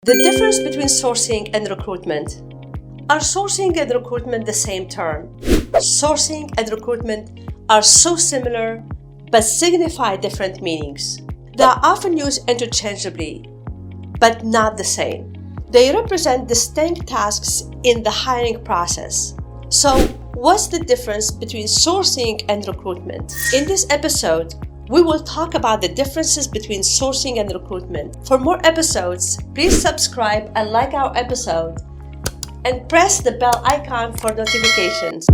The difference between sourcing and recruitment. Are sourcing and recruitment the same term? Sourcing and recruitment are so similar but signify different meanings. They are often used interchangeably, but not the same. They represent distinct tasks in the hiring process. So, what's the difference between sourcing and recruitment? In this episode, we will talk about the differences between sourcing and recruitment. For more episodes, please subscribe and like our episode and press the bell icon for notifications.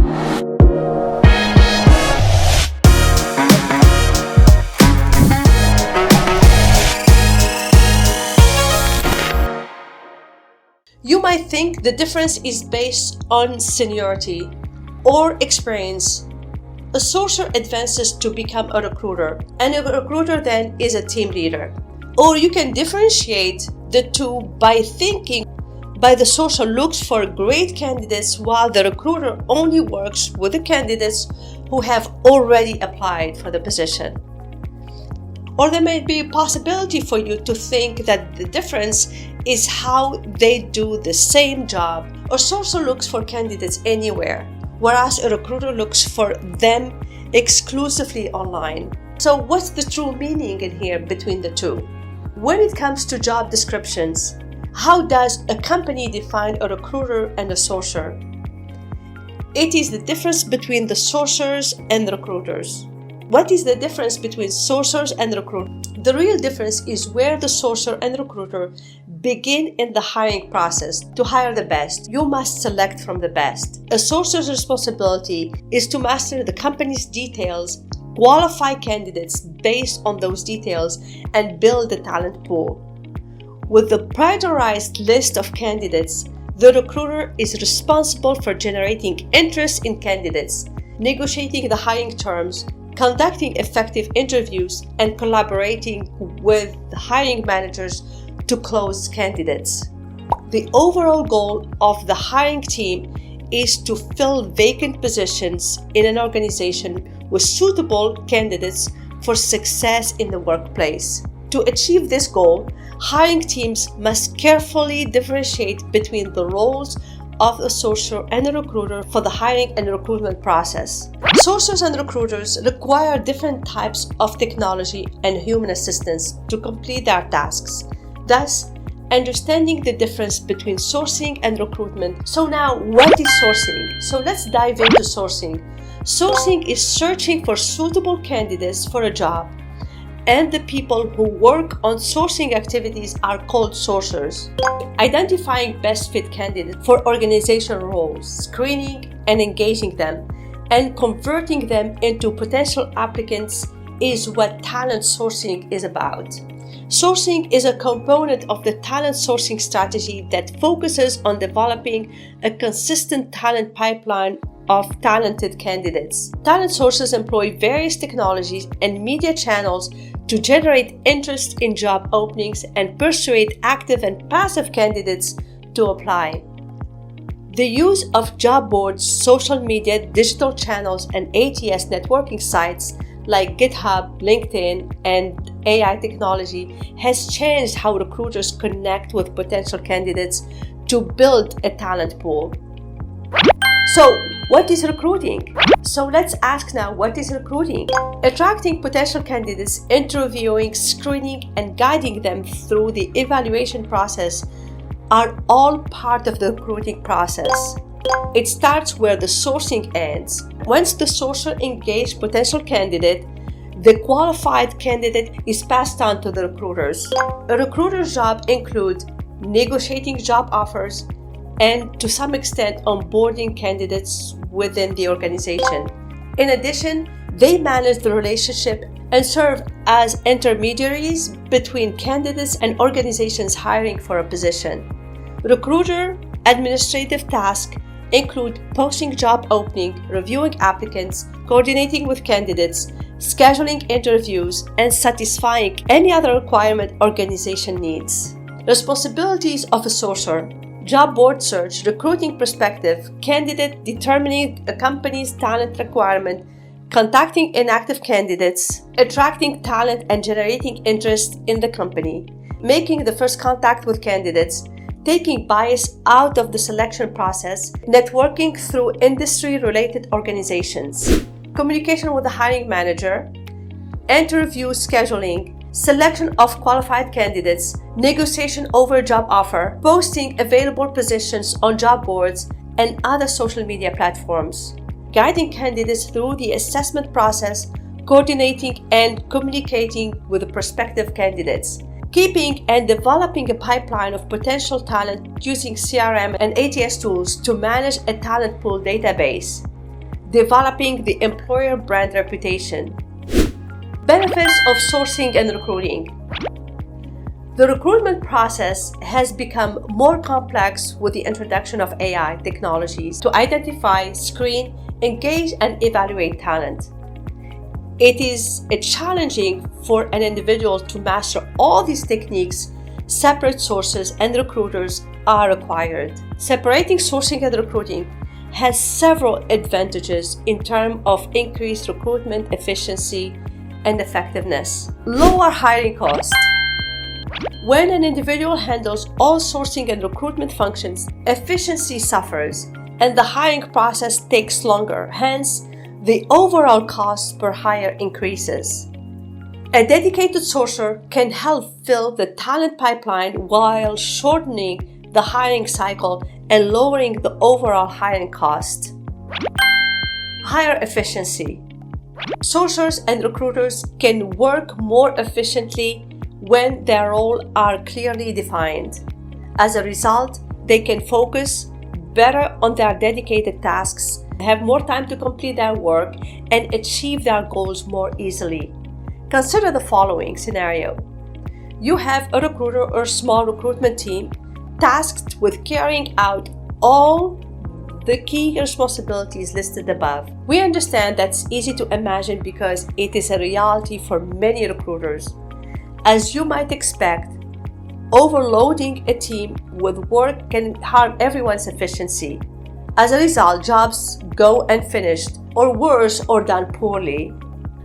You might think the difference is based on seniority or experience. A sourcer advances to become a recruiter, and a recruiter then is a team leader. Or you can differentiate the two by thinking the sourcer looks for great candidates while the recruiter only works with the candidates who have already applied for the position. Or there may be a possibility for you to think that the difference is how they do the same job. A sourcer looks for candidates anywhere, whereas a recruiter looks for them exclusively online. So what's the true meaning in here between the two? When it comes to job descriptions, how does a company define a recruiter and a sourcer? It is the difference between the sourcers and recruiters. What is the difference between sourcers and recruiters? The real difference is where the sourcer and recruiter begin in the hiring process. To hire the best, you must select from the best. A sourcer's responsibility is to master the company's details, qualify candidates based on those details, and build a talent pool. With the prioritized list of candidates, the recruiter is responsible for generating interest in candidates, negotiating the hiring terms, conducting effective interviews, and collaborating with the hiring managers to close candidates. The overall goal of the hiring team is to fill vacant positions in an organization with suitable candidates for success in the workplace. To achieve this goal, hiring teams must carefully differentiate between the roles of a sourcer and a recruiter for the hiring and recruitment process. Sourcers and recruiters require different types of technology and human assistance to complete their tasks. Thus, understanding the difference between sourcing and recruitment. So now, what is sourcing? So let's dive into sourcing. Sourcing is searching for suitable candidates for a job, and the people who work on sourcing activities are called sourcers. Identifying best fit candidates for organizational roles, screening and engaging them, and converting them into potential applicants is what talent sourcing is about. Sourcing is a component of the talent sourcing strategy that focuses on developing a consistent talent pipeline of talented candidates. Talent sources employ various technologies and media channels to generate interest in job openings and persuade active and passive candidates to apply. The use of job boards, social media, digital channels, and ATS networking sites like GitHub, LinkedIn, and AI technology has changed how recruiters connect with potential candidates to build a talent pool. So, what is recruiting? So let's ask now, what is recruiting? Attracting potential candidates, interviewing, screening, and guiding them through the evaluation process are all part of the recruiting process. It starts where the sourcing ends. Once the sourcer engaged potential candidate, the qualified candidate is passed on to the recruiters. A recruiter's job includes negotiating job offers and, to some extent, onboarding candidates within the organization. In addition, they manage the relationship and serve as intermediaries between candidates and organizations hiring for a position. Recruiter administrative tasks include posting job opening, reviewing applicants, coordinating with candidates, scheduling interviews, and satisfying any other requirement organization needs. Responsibilities of a sourcer: job board search, recruiting perspective, candidate determining a company's talent requirement, contacting inactive candidates, attracting talent and generating interest in the company, making the first contact with candidates, taking bias out of the selection process, networking through industry-related organizations, communication with the hiring manager, interview scheduling, selection of qualified candidates, negotiation over a job offer, posting available positions on job boards and other social media platforms, guiding candidates through the assessment process, coordinating and communicating with the prospective candidates, keeping and developing a pipeline of potential talent using CRM and ATS tools to manage a talent pool database, developing the employer brand reputation. Benefits of sourcing and recruiting. The recruitment process has become more complex with the introduction of AI technologies to identify, screen, engage, and evaluate talent. It is challenging for an individual to master all these techniques. Separate sources and recruiters are required. Separating sourcing and recruiting has several advantages in terms of increased recruitment efficiency and effectiveness. Lower hiring costs. When an individual handles all sourcing and recruitment functions, efficiency suffers and the hiring process takes longer. Hence, the overall cost per hire increases. A dedicated sourcer can help fill the talent pipeline while shortening the hiring cycle and lowering the overall hiring cost. Higher efficiency. Sourcers and recruiters can work more efficiently when their roles are clearly defined. As a result, they can focus better on their dedicated tasks, have more time to complete their work, and achieve their goals more easily. Consider the following scenario. You have a recruiter or small recruitment team tasked with carrying out all the key responsibilities listed above. We understand that's easy to imagine because it is a reality for many recruiters. As you might expect, overloading a team with work can harm everyone's efficiency. As a result, jobs go unfinished, or worse, or done poorly.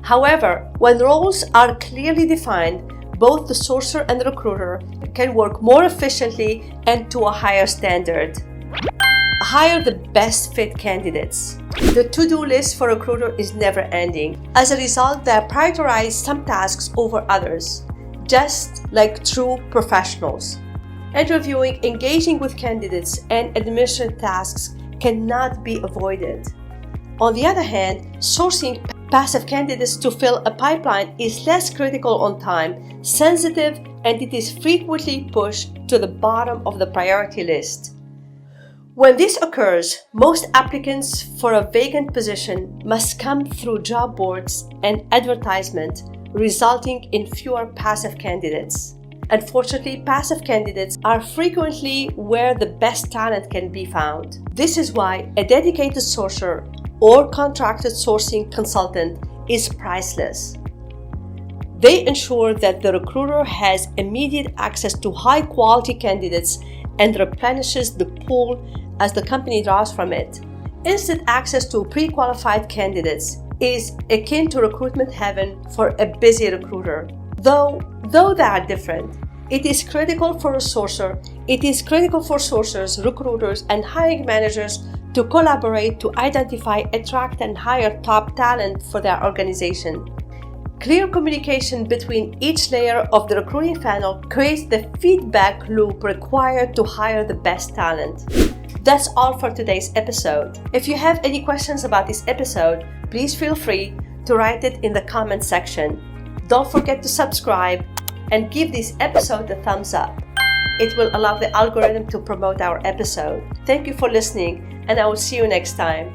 However, when roles are clearly defined, both the sourcer and the recruiter can work more efficiently and to a higher standard. Hire the best fit candidates. The to-do list for a recruiter is never ending. As a result, they prioritize some tasks over others, just like true professionals. Interviewing, engaging with candidates, and administrative tasks cannot be avoided. On the other hand, sourcing passive candidates to fill a pipeline is less critical on time, sensitive, and it is frequently pushed to the bottom of the priority list. When this occurs, most applicants for a vacant position must come through job boards and advertisement, resulting in fewer passive candidates. Unfortunately, passive candidates are frequently where the best talent can be found. This is why a dedicated sourcer or contracted sourcing consultant is priceless. They ensure that the recruiter has immediate access to high-quality candidates and replenishes the pool as the company draws from it. Instant access to pre-qualified candidates is akin to recruitment heaven for a busy recruiter. Though they are different, it is critical for sourcers, recruiters, and hiring managers to collaborate to identify, attract, and hire top talent for their organization. Clear communication between each layer of the recruiting funnel creates the feedback loop required to hire the best talent. That's all for today's episode. If you have any questions about this episode, please feel free to write it in the comment section. Don't forget to subscribe and give this episode a thumbs up. It will allow the algorithm to promote our episode. Thank you for listening, and I will see you next time.